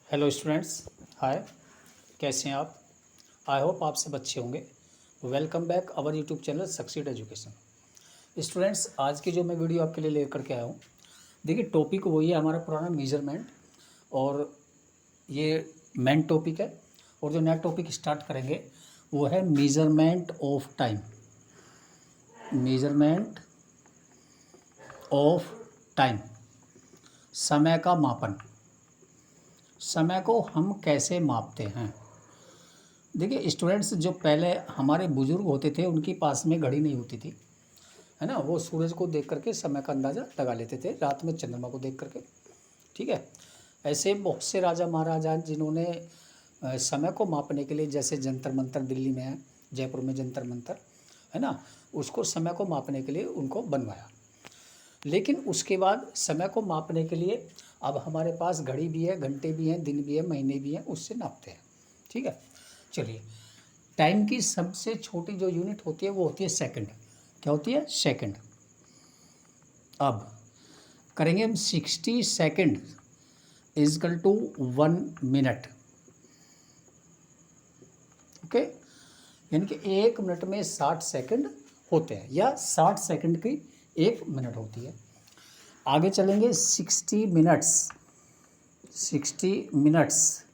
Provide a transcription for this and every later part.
Hello students. हाय, कैसे हैं आप? आई होप आप सब अच्छे होंगे। Welcome back our YouTube channel succeed education. Students, आज की जो मैं वीडियो आपके लिए लेकर के आया हूँ, देखिए टॉपिक वही है हमारा पुराना मेजरमेंट, और ये मेन टॉपिक है। और जो नया टॉपिक स्टार्ट करेंगे वो है measurement of time. Measurement of time, समय का मापन। समय को हम कैसे मापते हैं? देखिए स्टूडेंट्स, जो पहले हमारे बुजुर्ग होते थे उनके पास में घड़ी नहीं होती थी, है ना। वो सूरज को देख करके समय का अंदाज़ा लगा लेते थे, रात में चंद्रमा को देख करके। ठीक है। ऐसे बहुत से राजा महाराजा जिन्होंने समय को मापने के लिए, जैसे जंतर मंतर दिल्ली में है, जयपुर में जंतर मंतर है ना, उसको समय को मापने के लिए उनको बनवाया। लेकिन उसके बाद समय को मापने के लिए अब हमारे पास घड़ी भी है, घंटे भी हैं, दिन भी है, महीने भी हैं, उससे नापते हैं। ठीक है। चलिए, टाइम की सबसे छोटी जो यूनिट होती है वो होती है सेकंड। क्या होती है? सेकंड। अब करेंगे हम 60 second is equal to 1 minute. Okay, यानी कि 1 मिनट में 60 सेकंड होते हैं, या 60 सेकंड की 1 मिनट होती है। आगे चलेंगे 60 मिनट्स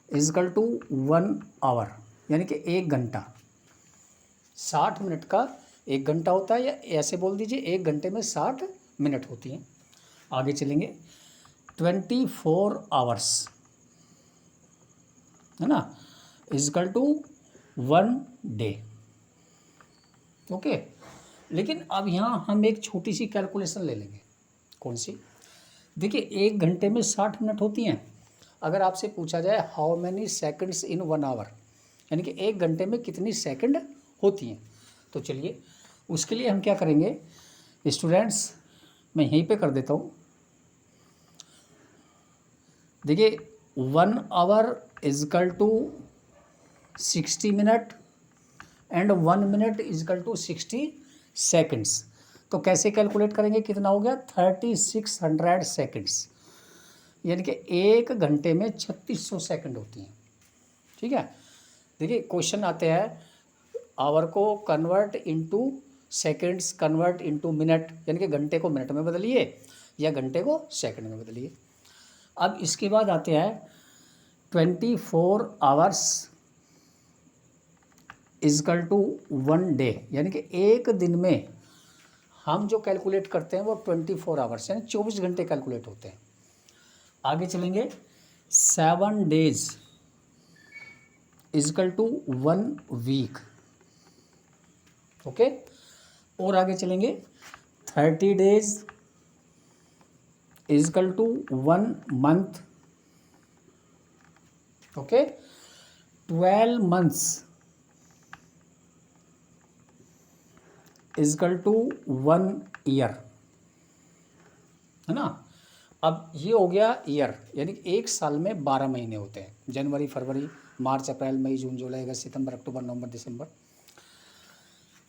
इजकल टू 1 आवर, यानी कि 1 घंटा। 60 मिनट का 1 घंटा होता है, या ऐसे बोल दीजिए 1 घंटे में 60 मिनट होती हैं। आगे चलेंगे 24 आवर्स, है ना, इजकल टू 1 डे। ओके। लेकिन अब यहाँ हम एक छोटी सी कैलकुलेशन ले लेंगे। कौन सी? देखिए 1 घंटे में 60 मिनट होती हैं। अगर आपसे पूछा जाए how many seconds in 1 hour, यानी कि 1 घंटे में कितनी सेकंड होती हैं, तो चलिए उसके लिए हम क्या करेंगे स्टूडेंट्स, मैं यहीं पे कर देता हूँ। देखिए 1 hour is equal to 60 minute and 1 minute is equal to 60 seconds. तो कैसे कैलकुलेट करेंगे? कितना हो गया? 3600 सेकंड्स, यानी कि 1 घंटे में 3600 सेकंड होती हैं। ठीक है। देखिए क्वेश्चन आते हैं, आवर को convert into seconds, convert into minute, यानी कि घंटे को मिनट में बदलिए या घंटे को सेकंड में बदलिए। अब इसके बाद आते हैं 24 आवर्स इजकल टू 1 डे, यानी कि एक दिन में हम जो कैलकुलेट करते हैं वो 24 आवर्स, यानी 24 घंटे कैलकुलेट होते हैं। आगे चलेंगे 7 days is equal to 1 week. Okay. और आगे चलेंगे 30 days is equal to 1 month. Okay. 12 months is equal to 1 year, है ना। अब ये हो गया ईयर, यानी कि एक साल में 12 महीने होते हैं, जनवरी, फरवरी, मार्च, अप्रैल, मई, जून, जुलाई, अगस्त, सितंबर, अक्टूबर, नवंबर, दिसंबर।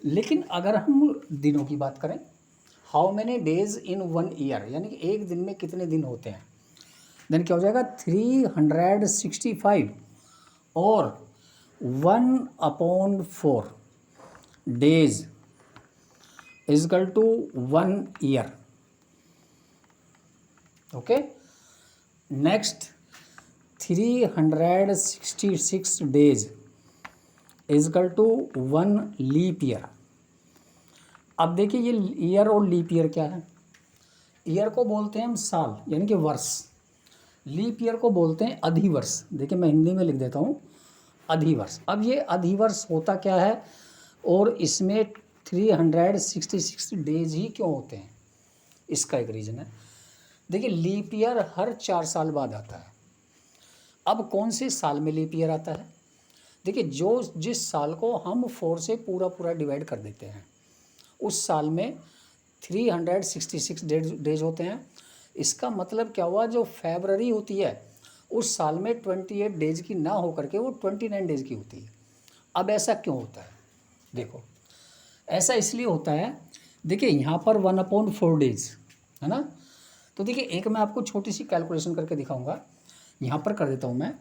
लेकिन अगर हम दिनों की बात करें, how many days in 1 year, यानी कि एक दिन में कितने दिन होते हैं, देन क्या हो जाएगा? 365, और 1/4 days is equal to 1 year. Okay. Next 366 days is equal to 1 leap year. अब देखिए ये ईयर और लीप ईयर क्या है? ईयर को बोलते हैं हम साल, यानी कि वर्ष। लीप ईयर को बोलते हैं अधिवर्ष। देखिए मैं हिंदी में लिख देता हूँ, अधिवर्ष। अब ये अधिवर्ष होता क्या है, और इसमें 366 डेज ही क्यों होते हैं, इसका एक रीज़न है। देखिए लीप ईयर हर 4 साल बाद आता है। अब कौन से साल में लीप ईयर आता है? देखिए जिस साल को हम 4 से पूरा पूरा डिवाइड कर देते हैं, उस साल में 366 डेज होते हैं। इसका मतलब क्या हुआ? जो फरवरी होती है उस साल में 28 डेज की ना होकर के वो 29 डेज की होती है। अब ऐसा क्यों होता है? देखो ऐसा इसलिए होता है, देखिए यहाँ पर 1/4 डेज है ना। तो देखिए एक मैं आपको छोटी सी कैलकुलेशन करके दिखाऊंगा यहाँ पर कर देता हूँ मैं।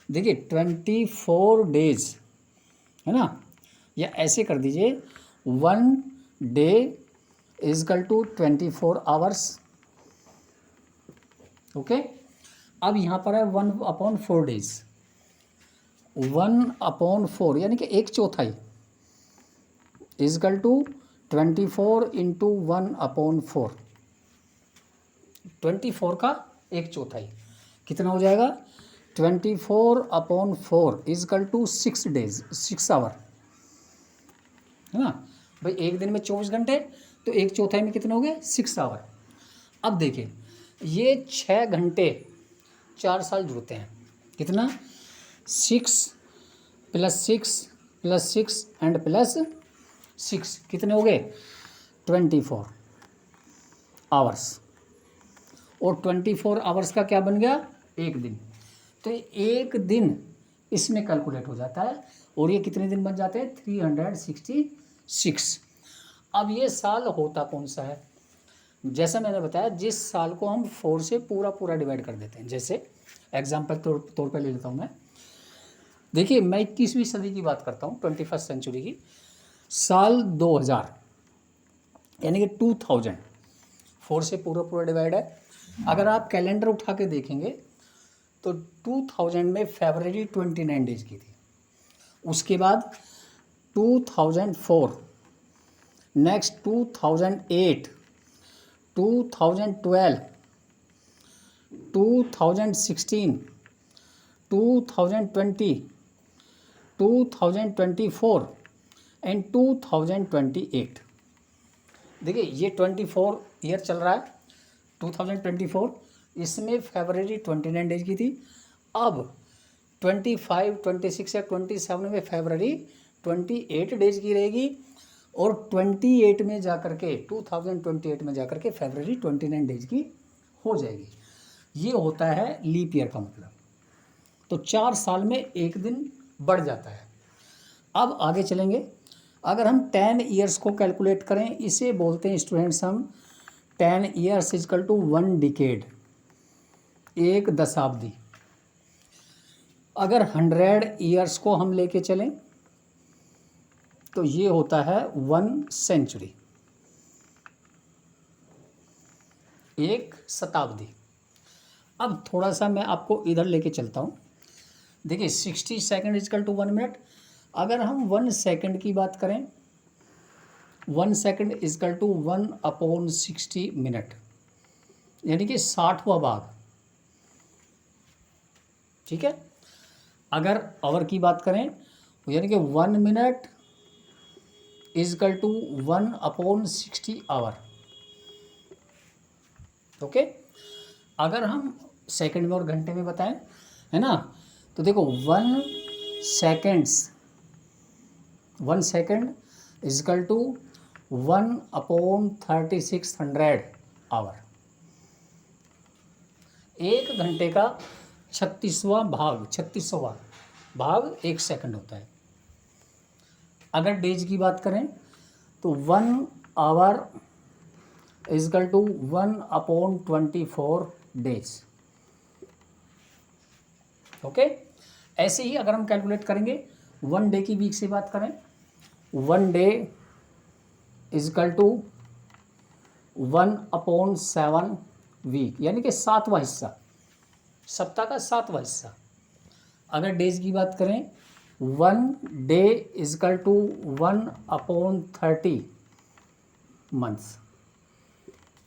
देखिए 24 डेज है ना, या ऐसे कर दीजिए 1 day is equal to 24 hours. Okay, अब यहाँ पर है 1/4 डेज, 1/4 यानी कि 1/4 इजकल टू 24 इंटू 1/4, 24 का 1/4 कितना हो जाएगा, 24/4 इजकल टू 6 डेज, 6 आवर है ना भाई। एक दिन में 24 घंटे, तो 1/4 में कितने हो गए, 6 आवर। अब देखिए ये 6 घंटे 4 साल जुड़ते हैं, कितना, 6 + 6 + 6 एंड +6 कितने हो गए, 24 आवर्स। और 24 आवर्स का क्या बन गया, एक दिन। तो एक दिन इसमें कैलकुलेट हो जाता है, और ये कितने दिन बन जाते हैं, 366। अब ये साल होता कौन सा है, जैसा मैंने बताया जिस साल को हम 4 से पूरा पूरा डिवाइड कर देते हैं। जैसे एग्जाम्पल तौर पर ले लेता हूँ मैं। देखिए मैं 21वीं सदी की बात करता हूँ, 21st सेंचुरी की। साल 2000 यानी कि 2000, 4 से पूरा पूरा डिवाइड है। अगर आप कैलेंडर उठा के देखेंगे तो 2000 में फरवरी 29 डेज की थी। उसके बाद 2004, नेक्स्ट 2008, 2012, 2016, 2020, 2024 एंड 2028। देखिए ये 24 ईयर चल रहा है, 2024, इसमें फरवरी 29 डेज की थी। अब 25, 26 या 27 में फरवरी 28 डेज की रहेगी, और 28 में जाकर के 2028 में जाकर के फरवरी 29 डेज की हो जाएगी। ये होता है लीप ईयर का मतलब। तो 4 साल में एक दिन बढ़ जाता है। अब आगे चलेंगे। अगर हम 10 ईयर्स को कैलकुलेट करें, इसे बोलते हैं स्टूडेंट्स हम 10 ईयर्स इजकल टू 1 डिकेड, एक दशाब्दी। अगर 100 ईयर्स को हम लेके चलें तो ये होता है 1 सेंचुरी, एक शताब्दी। अब थोड़ा सा मैं आपको इधर लेके चलता हूँ। देखिए 60 सेकेंड इजकल टू 1 मिनट। अगर हम 1 सेकेंड की बात करें, 1 सेकेंड इजकल टू 1/60 मिनट, यानी कि 60वां भाग। ठीक है। अगर आवर की बात करें यानी कि 1 minute is equal to 1/60 hour. Okay. अगर हम सेकंड में और घंटे में बताएं, है ना, तो देखो 1 सेकेंड इजकल टू 1/3600 आवर। एक घंटे का 36वां भाग 1 सेकंड होता है। अगर डेज की बात करें तो 1 hour is equal to 1/24 days. Okay. ऐसे ही अगर हम कैलकुलेट करेंगे 1 डे की वीक से बात करें, 1 डे इजकल टू 1/7 वीक, यानी कि 7वां हिस्सा, सप्ताह का 7वां हिस्सा। अगर डेज की बात करें 1 डे इजकल टू 1/30 मंथ्स।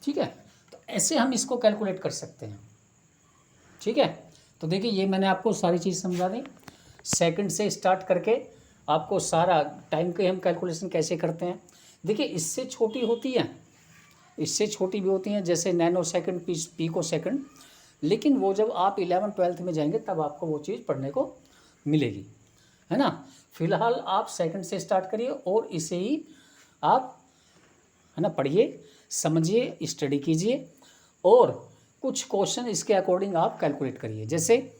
ठीक है। तो ऐसे हम इसको कैलकुलेट कर सकते हैं। ठीक है। तो देखिए ये मैंने आपको सारी चीज़ समझा दी, सेकंड से स्टार्ट करके आपको सारा टाइम के हम कैलकुलेशन कैसे करते हैं। देखिए इससे छोटी होती है, इससे छोटी भी होती हैं, जैसे नैनो सेकंड, पिको सेकंड, लेकिन वो जब आप 11th-12th में जाएंगे तब आपको वो चीज़ पढ़ने को मिलेगी, है ना। फिलहाल आप सेकंड से स्टार्ट करिए और इसे ही आप, है ना, पढ़िए, समझिए, स्टडी कीजिए, और कुछ क्वेश्चन इसके अकॉर्डिंग आप कैलकुलेट करिए। जैसे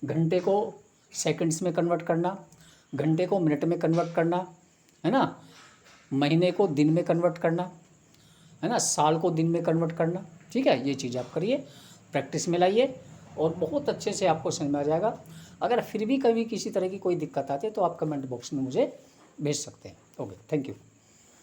घंटे को सेकंड्स में कन्वर्ट करना, घंटे को मिनट में कन्वर्ट करना, है ना, महीने को दिन में कन्वर्ट करना, है ना, साल को दिन में कन्वर्ट करना। ठीक है। ये चीज़ आप करिए, प्रैक्टिस में लाइए, और बहुत अच्छे से आपको समझ में आ जाएगा। अगर फिर भी कभी किसी तरह की कोई दिक्कत आती है तो आप कमेंट बॉक्स में मुझे भेज सकते हैं। Okay, thank you.